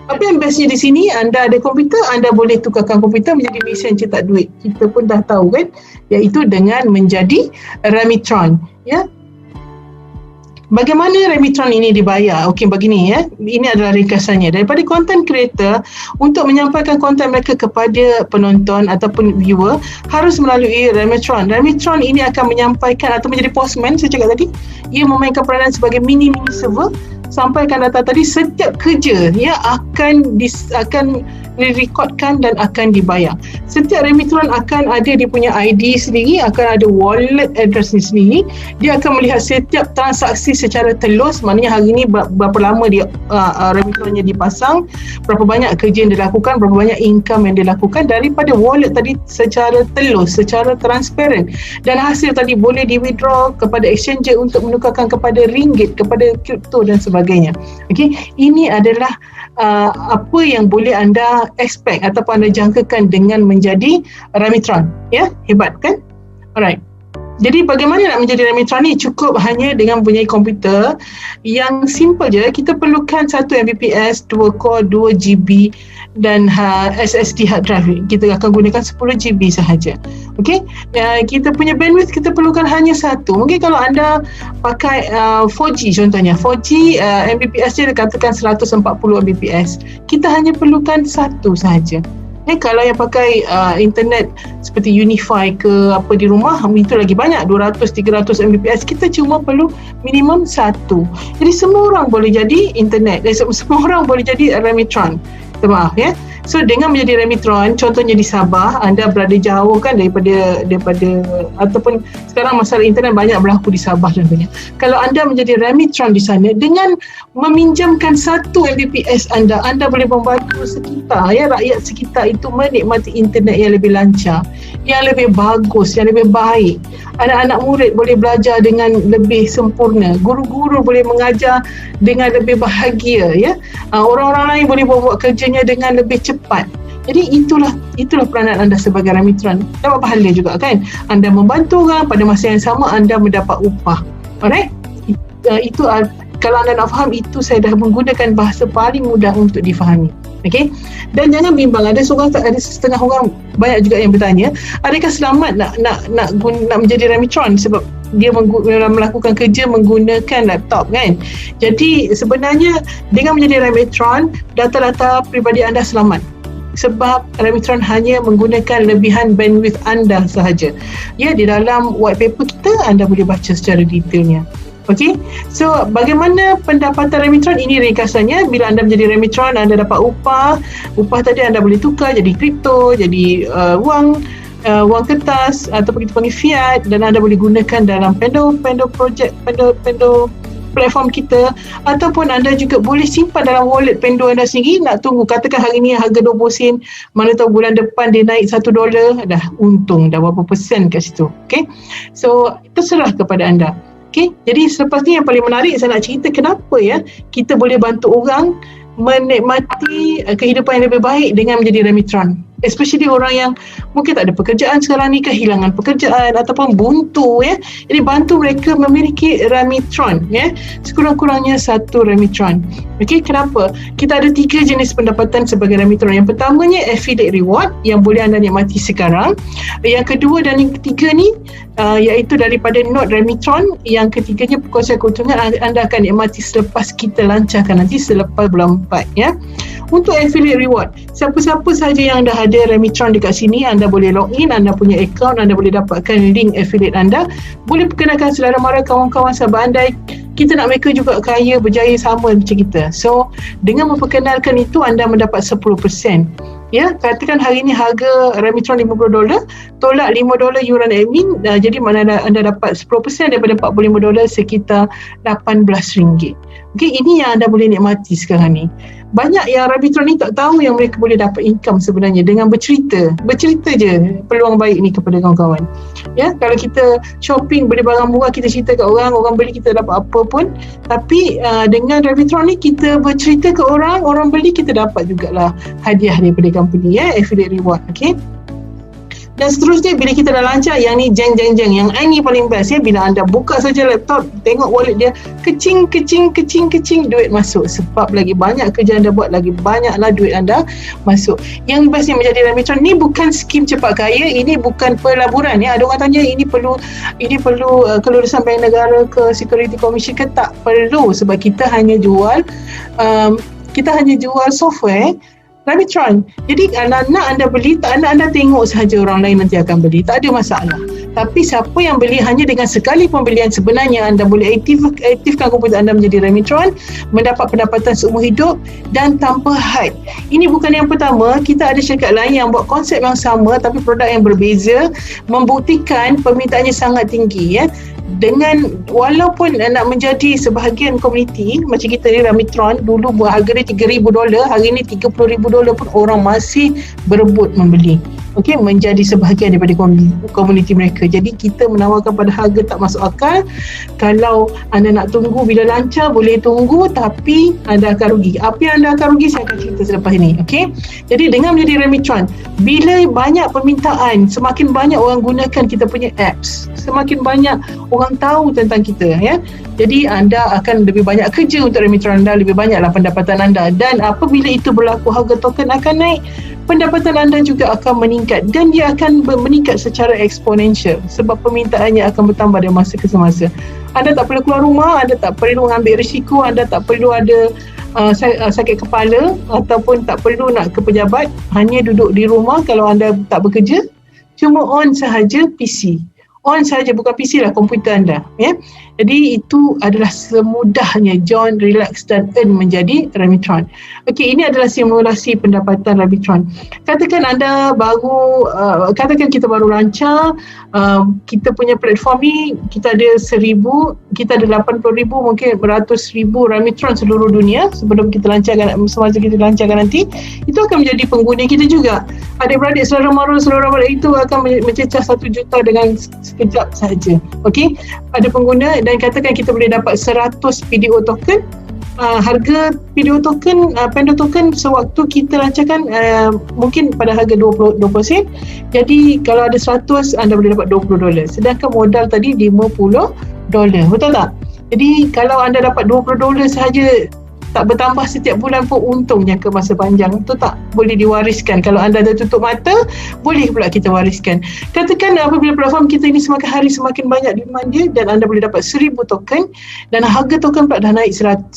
Apa yang bestnya di sini, anda ada komputer, anda boleh tukarkan komputer menjadi mesin cetak duit. Kita pun dah tahu kan, iaitu dengan menjadi Remitron. Ya. Bagaimana Remitron ini dibayar? Okey, begini ya. Ini adalah ringkasannya. Daripada content creator, untuk menyampaikan konten mereka kepada penonton ataupun viewer, harus melalui Remitron. Remitron ini akan menyampaikan atau menjadi postman, saya cakap tadi. Ia memainkan peranan sebagai mini-mini server. Sampaikan data tadi, setiap kerja ya akan direkodkan dan akan dibayar. Setiap Remitron akan ada dia punya ID sendiri, akan ada wallet address ni sendiri. Dia akan melihat setiap transaksi secara telus, maknanya hari ni berapa lama dia Remitronnya dipasang, berapa banyak kerja yang dilakukan, berapa banyak income yang dilakukan daripada wallet tadi secara telus, secara transparent. Dan hasil tadi boleh di withdraw kepada exchanger untuk menukarkan kepada ringgit, kepada kripto dan sebagainya. Okey, ini adalah apa yang boleh anda expect ataupun anda jangkakan dengan menjadi Remitron. Ya, hebat kan? Alright. Jadi bagaimana nak menjadi Remitron ni? Cukup hanya dengan mempunyai komputer yang simple je. Kita perlukan 1 Mbps, 2 core, 2 GB dan SSD hard drive. Kita akan gunakan 10 GB sahaja. Okey, kita punya bandwidth kita perlukan hanya 1. Mungkin kalau anda pakai 4G contohnya, 4G Mbps dia katakan 140 Mbps. Kita hanya perlukan 1 sahaja. Kalau yang pakai internet seperti Unify ke apa di rumah, itu lagi banyak, 200-300 Mbps. Kita cuma perlu minimum 1. Jadi semua orang boleh jadi internet, semua orang boleh jadi Remitron. Maaf ya. So dengan menjadi Remitron, contohnya di Sabah, anda berada jauh kan daripada ataupun sekarang masalah internet banyak berlaku di Sabah contohnya. Kalau anda menjadi Remitron di sana, dengan meminjamkan 1 Mbps anda boleh membantu sekitar ya, rakyat sekitar itu menikmati internet yang lebih lancar, yang lebih bagus, yang lebih baik. Anak-anak murid boleh belajar dengan lebih sempurna, guru-guru boleh mengajar dengan lebih bahagia ya. Orang-orang lain boleh buat kerjanya dengan lebih cepat. Jadi itulah peranan anda sebagai Remitron. Dapat pahala juga kan. Anda membantu orang, pada masa yang sama anda mendapat upah. Alright? Itu kalau anda nak faham, itu saya dah menggunakan bahasa paling mudah untuk difahami. Okey, dan jangan bimbang, ada setengah orang, banyak juga yang bertanya, adakah selamat nak menjadi Remitron sebab dia melakukan kerja menggunakan laptop kan. Jadi sebenarnya dengan menjadi Remitron, data-data peribadi anda selamat sebab Remitron hanya menggunakan lebihan bandwidth anda sahaja. Ya, di dalam white paper kita anda boleh baca secara detailnya. Okey, so bagaimana pendapatan Remitron? Ini ringkasannya. Bila anda menjadi Remitron, anda dapat upah tadi anda boleh tukar jadi kripto, jadi wang kertas ataupun kita panggil fiat, dan anda boleh gunakan dalam Pendo project, Pendo platform kita, ataupun anda juga boleh simpan dalam wallet Pendo anda sendiri. Nak tunggu, katakan hari ni harga 20 sen, mana tahu bulan depan dia naik $1, dah untung dah berapa persen kat situ. Okey, so terserah kepada anda. Okay, jadi selepas ni yang paling menarik saya nak cerita kenapa ya kita boleh bantu orang menikmati kehidupan yang lebih baik dengan menjadi Remitron. Especially orang yang mungkin tak ada pekerjaan sekarang ni, kehilangan pekerjaan ataupun buntu ya. Jadi bantu mereka memiliki Remitron ya. Sekurang-kurangnya 1 Remitron. Okey, kenapa? Kita ada 3 jenis pendapatan sebagai Remitron. Yang pertamanya affiliate reward yang boleh anda nikmati sekarang. Yang kedua dan yang ketiga ni iaitu daripada node Remitron. Yang ketiganya perkongsian keuntungan anda akan nikmati selepas kita lancarkan nanti selepas bulan 4 ya. Untuk affiliate reward, siapa-siapa sahaja yang dah ada Remitron dekat sini, anda boleh login, anda punya account, anda boleh dapatkan link affiliate anda, boleh perkenalkan saudara mara, kawan-kawan, sahabat anda. Kita nak mereka juga kaya, berjaya sama macam kita. So dengan memperkenalkan itu, anda mendapat 10%. Ya, katakan hari ni harga Remitron $50, tolak $5 yuran admin, jadi mana anda dapat 10% daripada $45, sekitar RM18. Okey, ini yang anda boleh nikmati sekarang ni. Banyak yang Remitron ni tak tahu yang mereka boleh dapat income sebenarnya dengan bercerita je peluang baik ni kepada kawan-kawan. Ya, kalau kita shopping beli barang murah, kita cerita kat orang beli, kita dapat apa pun. Tapi dengan Remitron ni kita bercerita ke orang beli, kita dapat jugalah hadiah daripada company ya, affiliate reward. Okey. Dan seterusnya bila kita dah lancar, yang ni jeng. Yang ni paling best ya, bila anda buka saja laptop, tengok wallet dia, kecing, duit masuk. Sebab lagi banyak kerja anda buat, lagi banyaklah duit anda masuk. Yang best yang menjadi Remitron ni bukan skim cepat kaya, ini bukan pelaburan ya. Ada orang tanya ini perlu kelulusan Bank Negara ke Security Commission ke? Tak perlu, sebab kita hanya jual software Remitron. Jadi nak anda beli, tak anda tengok sahaja orang lain nanti akan beli, tak ada masalah. Tapi siapa yang beli hanya dengan sekali pembelian, sebenarnya anda boleh aktifkan komputer anda menjadi Remitron, mendapat pendapatan seumur hidup dan tanpa had. Ini bukan yang pertama, kita ada syarikat lain yang buat konsep yang sama tapi produk yang berbeza, membuktikan permintaannya sangat tinggi ya. Dengan walaupun nak menjadi sebahagian komuniti macam kita ni, Remitron dulu harga dia $3,000, hari ni $30,000 pun orang masih berebut membeli. Okey, menjadi sebahagian daripada komuniti mereka. Jadi kita menawarkan pada harga tak masuk akal. Kalau anda nak tunggu bila lancar, boleh tunggu, tapi anda akan rugi. Apa yang anda akan rugi, saya akan cerita selepas ini. Okey, jadi dengan menjadi Remitron, bila banyak permintaan, semakin banyak orang gunakan kita punya apps, semakin banyak orang tahu tentang kita ya. Jadi anda akan lebih banyak kerja untuk Remitron anda, lebih banyaklah pendapatan anda, dan apabila itu berlaku, harga token akan naik, pendapatan anda juga akan meningkat, dan dia akan meningkat secara eksponensial sebab permintaannya akan bertambah dari masa ke semasa. Anda tak perlu keluar rumah, anda tak perlu ambil risiko, anda tak perlu ada sakit kepala ataupun tak perlu nak ke pejabat, hanya duduk di rumah kalau anda tak bekerja, cuma on sahaja PC. On sahaja, bukan PC lah, komputer anda ya. Jadi itu adalah semudahnya join, relax dan earn menjadi Remitron. Okey, ini adalah simulasi pendapatan Remitron. Katakan anda baru katakan kita baru lancar, kita punya platform ni, kita ada 1,000, kita ada 80,000, mungkin beratus ribu Remitron seluruh dunia sebelum kita lancarkan, semasa kita lancarkan nanti, itu akan menjadi pengguna kita juga. Adik-beradik, saudara mara itu akan mencecah 1 juta dengan sekejap sahaja. Okey, ada pengguna, dan katakan kita boleh dapat 100 PDO token. Harga PDO token, Pendo token sewaktu kita lancarkan mungkin pada harga 20 sen. Jadi kalau ada 100, anda boleh dapat $20. Sedangkan modal tadi $50. Betul tak? Jadi kalau anda dapat $20 sahaja, tak bertambah setiap bulan pun, untung jangka masa panjang. Itu tak boleh diwariskan. Kalau anda dah tutup mata, boleh pula kita wariskan. Katakan apabila platform kita ini semakin hari semakin banyak demand dia, dan anda boleh dapat 1,000 token, dan harga token pula dah naik $1.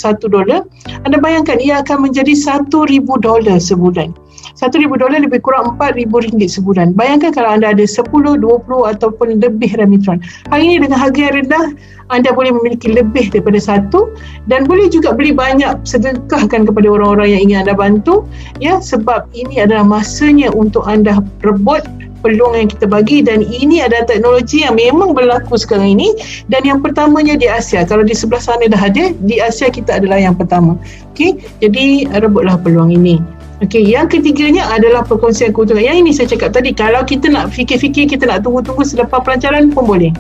Anda bayangkan ia akan menjadi $1,000 sebulan. $1,000 lebih kurang RM4,000 sebulan. Bayangkan kalau anda ada 10, 20 ataupun lebih Remitron. Hari ini dengan harga yang rendah, anda boleh memiliki lebih daripada 1, dan boleh juga beli banyak, sedekahkan kepada orang-orang yang ingin anda bantu ya, sebab ini adalah masanya untuk anda rebut peluang yang kita bagi, dan ini adalah teknologi yang memang berlaku sekarang ini, dan yang pertamanya di Asia. Kalau di sebelah sana dah ada, di Asia kita adalah yang pertama. Okey, jadi rebutlah peluang ini. Okey, yang ketiganya adalah perkongsian keuntungan. Yang ini saya cakap tadi, kalau kita nak fikir-fikir, kita nak tunggu-tunggu selepas pelancaran pun boleh.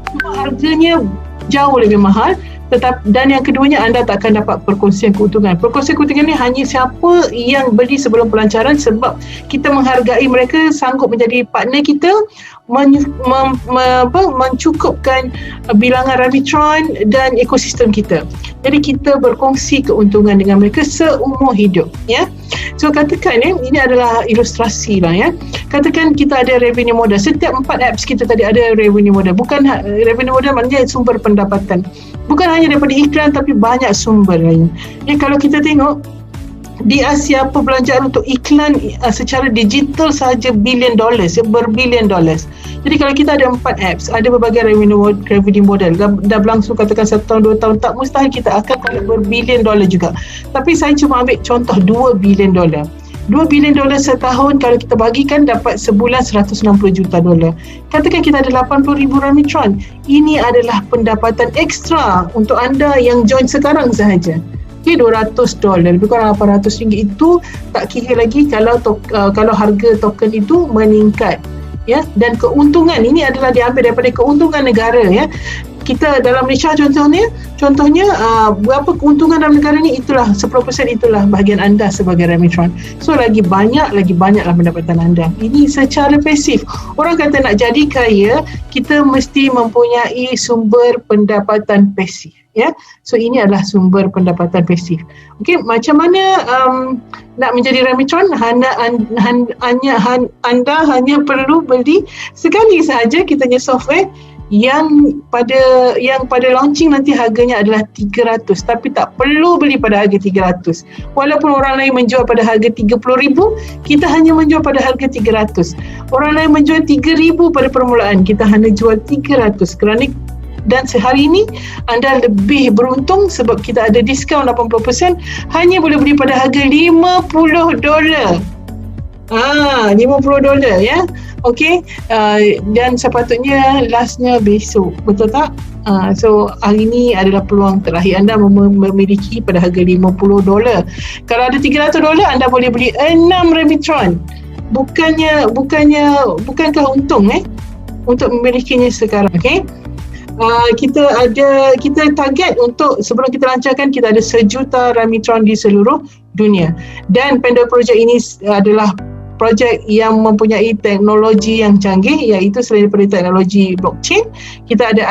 Cuma harganya jauh lebih mahal, dan yang keduanya, anda tak akan dapat perkongsian keuntungan. Perkongsian keuntungan ni hanya siapa yang beli sebelum pelancaran, sebab kita menghargai mereka sanggup menjadi partner kita, mencukupkan bilangan Remitron dan ekosistem kita. Jadi kita berkongsi keuntungan dengan mereka seumur hidup ya. So katakan ini adalah ilustrasi lah ya. Katakan kita ada revenue model. Setiap 4 apps kita tadi ada revenue model. Bukan revenue model maknanya sumber pendapatan. Bukan hanya daripada iklan, tapi banyak sumber lain. Ya, kalau kita tengok di Asia, perbelanjaan untuk iklan secara digital sahaja $1 billion, berbilion dollars. Jadi kalau kita ada 4 apps, ada berbagai revenue model, dah berlangsung katakan 1 tahun, 2 tahun, tak mustahil kita akan dapat berbilion dolar juga. Tapi saya cuma ambil contoh $2 billion. $2 billion setahun, kalau kita bagikan dapat sebulan $160 juta. Katakan kita ada 80,000 Remitron. Ini adalah pendapatan ekstra untuk anda yang join sekarang sahaja. Okay, $200, lebih kurang RM800 itu tak kira lagi kalau harga token itu meningkat ya. Dan keuntungan ini adalah diambil daripada keuntungan negara ya. kita dalam Malaysia contohnya berapa keuntungan dalam negara ni, itulah 10% itulah bahagian anda sebagai Remitron. So lagi banyaklah pendapatan anda. Ini secara pasif. Orang kata nak jadi kaya, kita mesti mempunyai sumber pendapatan pasif. Ya, so ini adalah sumber pendapatan pasif. Okey, macam mana nak menjadi Remitron? Anda hanya perlu beli sekali sahaja kita punya software yang pada launching nanti harganya adalah 300, tapi tak perlu beli pada harga 300. Walaupun orang lain menjual pada harga 30,000, kita hanya menjual pada harga 300. Orang lain menjual 3,000 pada permulaan, kita hanya jual 300 kerana. Dan sehari ini anda lebih beruntung sebab kita ada diskaun 80%, hanya boleh beli pada harga $50. $50 ya. Okey, dan sepatutnya lastnya besok, betul tak? So hari ini adalah peluang terakhir anda memiliki pada harga $50. Kalau ada $300, anda boleh beli 6 Remitron. Bukankah untung untuk memilikinya sekarang? Okey. Kita target untuk sebelum kita lancarkan, kita ada 1 juta Remitron di seluruh dunia. Dan Pandora Project ini adalah projek yang mempunyai teknologi yang canggih, iaitu selain daripada teknologi blockchain, kita ada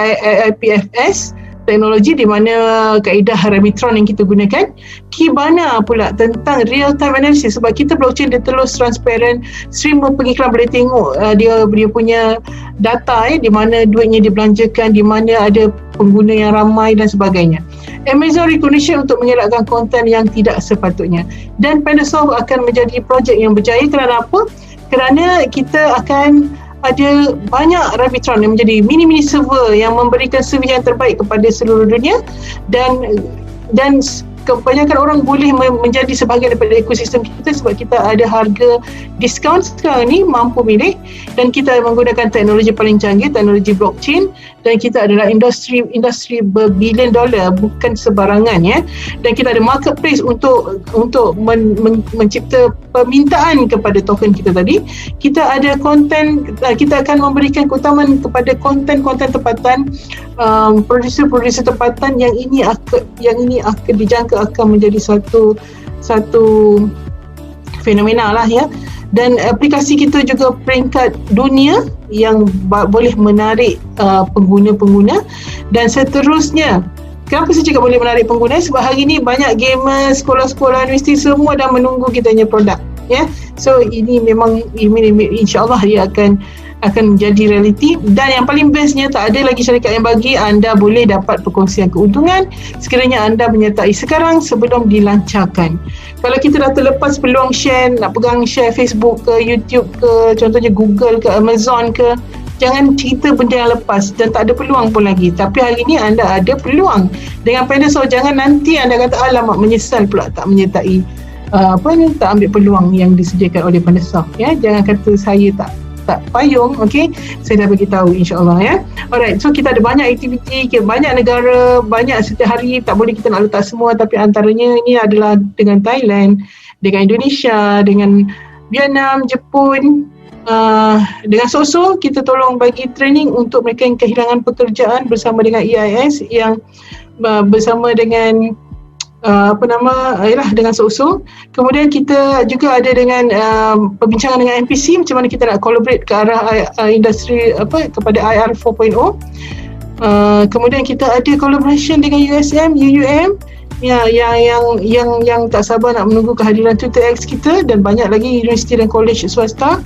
IPFS teknologi di mana kaedah Remitron yang kita gunakan, Kibana pula tentang real time analysis, sebab kita blockchain dia terus transparent, streamer pengiklan boleh tengok dia punya data di mana duitnya dibelanjakan, di mana ada pengguna yang ramai dan sebagainya. Amazon recognition untuk mengelakkan konten yang tidak sepatutnya. Dan Pandasoft akan menjadi projek yang berjaya kerana apa? Kerana kita akan ada banyak Remitron yang menjadi mini-mini server yang memberikan servis yang terbaik kepada seluruh dunia, dan kebanyakan orang boleh menjadi sebahagian daripada ekosistem kita sebab kita ada harga diskaun sekarang ni, mampu milih, dan kita menggunakan teknologi paling canggih, teknologi blockchain, dan kita adalah industri berbilion dolar, bukan sebarangan ya. Dan kita ada marketplace untuk mencipta permintaan kepada token kita tadi. Kita ada konten, kita akan memberikan keutamaan kepada konten-konten tempatan, produser-produser tempatan yang ini akan dijangka akan menjadi satu fenomena lah ya. Dan aplikasi kita juga peringkat dunia yang boleh menarik pengguna-pengguna, dan seterusnya. Kenapa saya cakap boleh menarik pengguna? Sebab hari ini banyak gamer, sekolah-sekolah, universiti semua dah menunggu kita punya produk ya. So ini memang insya-Allah dia akan menjadi realiti. Dan yang paling bestnya, tak ada lagi syarikat yang bagi, anda boleh dapat perkongsian keuntungan sekiranya anda menyertai sekarang sebelum dilancarkan. Kalau kita dah terlepas peluang share, nak pegang share Facebook ke, YouTube ke, contohnya Google ke, Amazon ke, jangan cerita benda yang lepas dan tak ada peluang pun lagi. Tapi hari ni anda ada peluang dengan Pandasoft. Jangan nanti anda kata alamak menyesal pula tak menyertai tak ambil peluang yang disediakan oleh Pandasoft ya. Jangan kata saya tak payung. Okey, saya dah bagi tahu insya-Allah ya. Alright, so kita ada banyak aktiviti, banyak negara, banyak setiap hari, tak boleh kita nak letak semua, tapi antaranya ini adalah dengan Thailand, dengan Indonesia, dengan Vietnam, Jepun, dengan SOSO kita tolong bagi training untuk mereka yang kehilangan pekerjaan bersama dengan EIS yang bersama dengan dengan SOSO. Kemudian kita juga ada dengan perbincangan dengan NPC macam mana kita nak collaborate ke arah industri kepada IR 4.0. Kemudian kita ada collaboration dengan USM, UUM yang tak sabar nak menunggu kehadiran TutorX kita, dan banyak lagi universiti dan college swasta.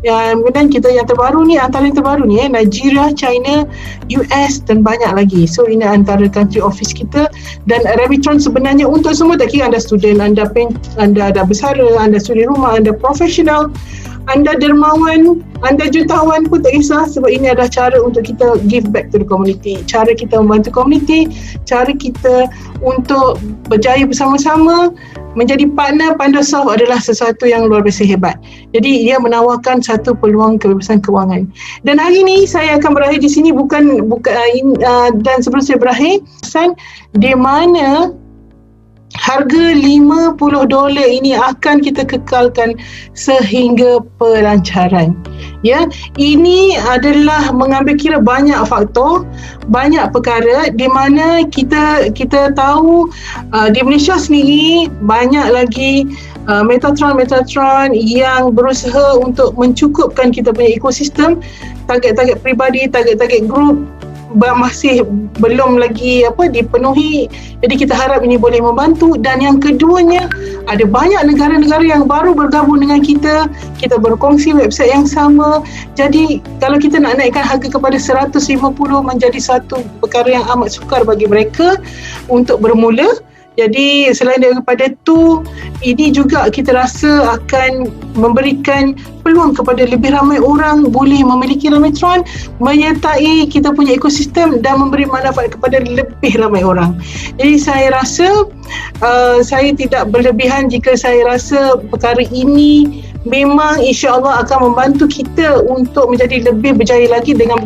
Kemudian kita yang terbaru ni, antara yang terbaru ni Nigeria, China, US dan banyak lagi. So ini antara country office kita. Dan Remitron sebenarnya untuk semua, tak kira anda student, anda ada bersara, anda suri rumah, anda profesional, anda dermawan, anda jutawan pun tak kisah, sebab ini adalah cara untuk kita give back to the community, cara kita membantu community, cara kita untuk berjaya bersama-sama. Menjadi partner Pandasoft adalah sesuatu yang luar biasa hebat. Jadi dia menawarkan satu peluang kebebasan kewangan. Dan hari ini saya akan berakhir di sini bukan dan sebelum saya berakhir, di mana harga $50 ini akan kita kekalkan sehingga pelancaran. Ya, ini adalah mengambil kira banyak faktor, banyak perkara di mana kita tahu di Malaysia sendiri banyak lagi Metatron yang berusaha untuk mencukupkan kita punya ekosistem, target-target peribadi, target-target grup masih belum lagi dipenuhi. Jadi kita harap ini boleh membantu. Dan yang keduanya, ada banyak negara-negara yang baru bergabung dengan kita berkongsi website yang sama. Jadi kalau kita nak naikkan harga kepada 150 menjadi satu perkara yang amat sukar bagi mereka untuk bermula. Jadi selain daripada itu, ini juga kita rasa akan memberikan peluang kepada lebih ramai orang boleh memiliki Remitron, menyertai kita punya ekosistem dan memberi manfaat kepada lebih ramai orang. Jadi saya rasa saya tidak berlebihan jika saya rasa perkara ini memang insya-Allah akan membantu kita untuk menjadi lebih berjaya lagi dengan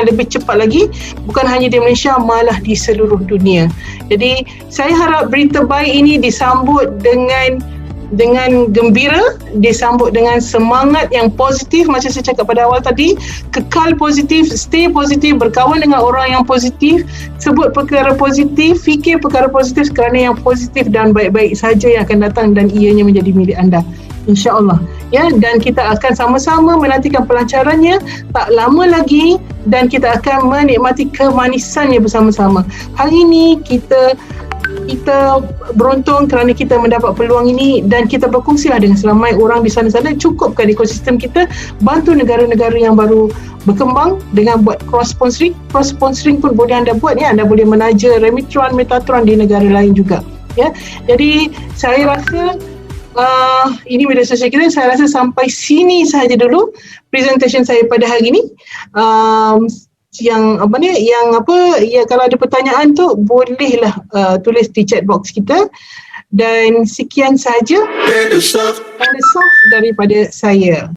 lebih cepat lagi, bukan hanya di Malaysia, malah di seluruh dunia. Jadi saya harap berita baik ini disambut dengan gembira, disambut dengan semangat yang positif macam saya cakap pada awal tadi. Kekal positif, stay positif, berkawan dengan orang yang positif, sebut perkara positif, fikir perkara positif, kerana yang positif dan baik-baik saja yang akan datang dan ianya menjadi milik anda, insya-Allah. Ya, dan kita akan sama-sama menantikan pelancarannya tak lama lagi dan kita akan menikmati kemanisannya bersama-sama. Hari ini kita beruntung kerana kita mendapat peluang ini dan kita berkongsilah dengan seramai orang di sana-sana, cukupkan ekosistem kita, bantu negara-negara yang baru berkembang dengan buat cross-sponsoring pun boleh anda buat ya. Anda boleh menaja Remitron, Metatron di negara lain juga ya. Jadi saya rasa ini media sosial kita, saya rasa sampai sini sahaja dulu presentation saya pada hari ini. Yang kalau ada pertanyaan tu bolehlah tulis di chat box kita. Dan sekian saja daripada saya.